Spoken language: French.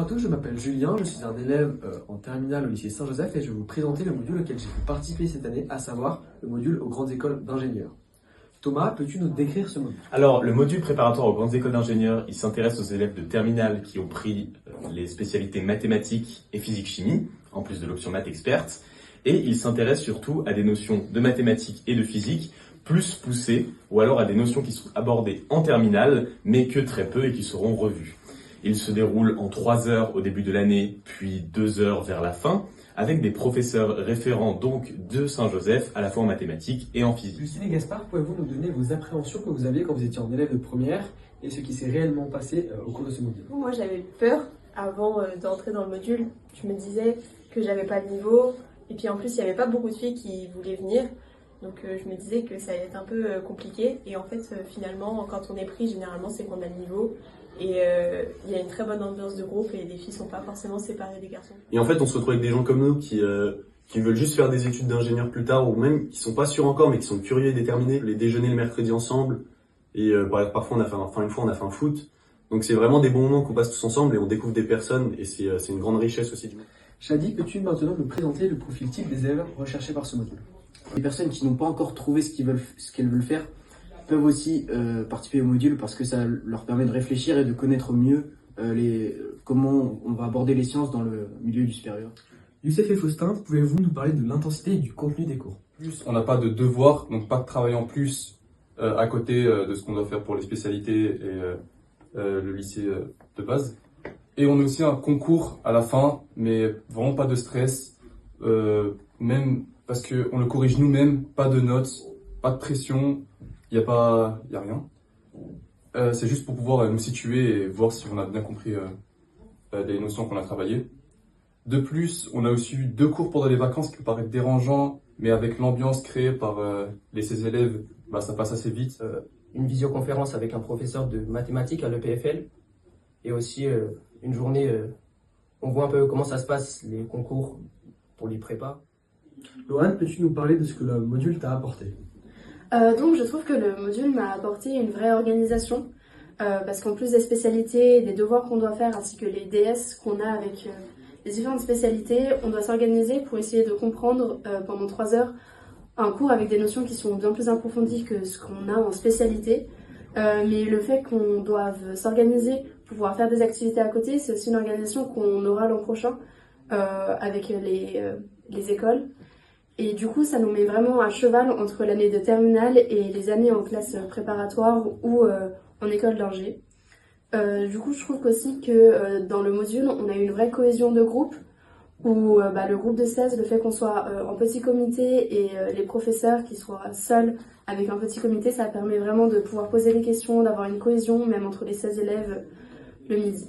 à tous, je m'appelle Julien, je suis un élève en terminale au lycée Saint-Joseph et je vais vous présenter le module auquel j'ai pu participer cette année, à savoir le module aux grandes écoles d'ingénieurs. Thomas, peux-tu nous décrire ce module? Alors, le module préparatoire aux grandes écoles d'ingénieurs, il s'intéresse aux élèves de terminale qui ont pris les spécialités mathématiques et physique-chimie, en plus de l'option maths experte, et il s'intéresse surtout à des notions de mathématiques et de physique plus poussées, ou alors à des notions qui sont abordées en terminale, mais que très peu et qui seront revues. Il se déroule en 3 heures au début de l'année, puis 2 heures vers la fin, avec des professeurs référents donc de Saint-Joseph, à la fois en mathématiques et en physique. Lucille et Gaspard, pouvez-vous nous donner vos appréhensions que vous aviez quand vous étiez en élève de première et ce qui s'est réellement passé au cours de ce module? Moi, j'avais peur avant d'entrer dans le module. Je me disais que j'avais pas le niveau, et puis en plus, il n'y avait pas beaucoup de filles qui voulaient venir. Donc je me disais que ça allait être un peu compliqué. Et en fait, finalement, quand on est pris, généralement, c'est qu'on a le niveau. Et il y a une très bonne ambiance de groupe et les filles sont pas forcément séparées des garçons. Et en fait, on se retrouve avec des gens comme nous qui veulent juste faire des études d'ingénieur plus tard, ou même qui sont pas sûrs encore, mais qui sont curieux et déterminés. Les déjeuners le mercredi ensemble, et parfois une fois on a fait un foot. Donc c'est vraiment des bons moments qu'on passe tous ensemble et on découvre des personnes, et c'est une grande richesse aussi. Shadi, peux-tu maintenant nous présenter le profil type des élèves recherchés par ce module? Les personnes qui n'ont pas encore trouvé ce qu'elles veulent faire peuvent aussi participer au module parce que ça leur permet de réfléchir et de connaître mieux comment on va aborder les sciences dans le milieu du supérieur. Youssef et Faustin, pouvez-vous nous parler de l'intensité et du contenu des cours? On n'a pas de devoir, donc pas de travail en plus à côté de ce qu'on doit faire pour les spécialités et le lycée de base. Et on a aussi un concours à la fin, mais vraiment pas de stress, même parce qu'on le corrige nous-mêmes, pas de notes, pas de pression, il n'y a rien. C'est juste pour pouvoir nous situer et voir si on a bien compris les notions qu'on a travaillées. De plus, on a aussi eu 2 cours pendant les vacances qui paraissent dérangeants, mais avec l'ambiance créée par ces élèves, ça passe assez vite. Une visioconférence avec un professeur de mathématiques à l'EPFL et aussi une journée, on voit un peu comment ça se passe, les concours pour les prépas. Lohan, peux-tu nous parler de ce que le module t'a apporté? Donc je trouve que le module m'a apporté une vraie organisation parce qu'en plus des spécialités et des devoirs qu'on doit faire ainsi que les DS qu'on a avec les différentes spécialités, on doit s'organiser pour essayer de comprendre pendant 3 heures un cours avec des notions qui sont bien plus approfondies que ce qu'on a en spécialité. Mais le fait qu'on doive s'organiser pour pouvoir faire des activités à côté, c'est aussi une organisation qu'on aura l'an prochain avec les écoles. Et du coup, ça nous met vraiment à cheval entre l'année de terminale et les années en classe préparatoire ou en école d'ingé. Du coup, je trouve aussi que dans le module, on a une vraie cohésion de groupe où le groupe de 16, le fait qu'on soit en petit comité et les professeurs qui soient seuls avec un petit comité, ça permet vraiment de pouvoir poser des questions, d'avoir une cohésion même entre les 16 élèves le midi.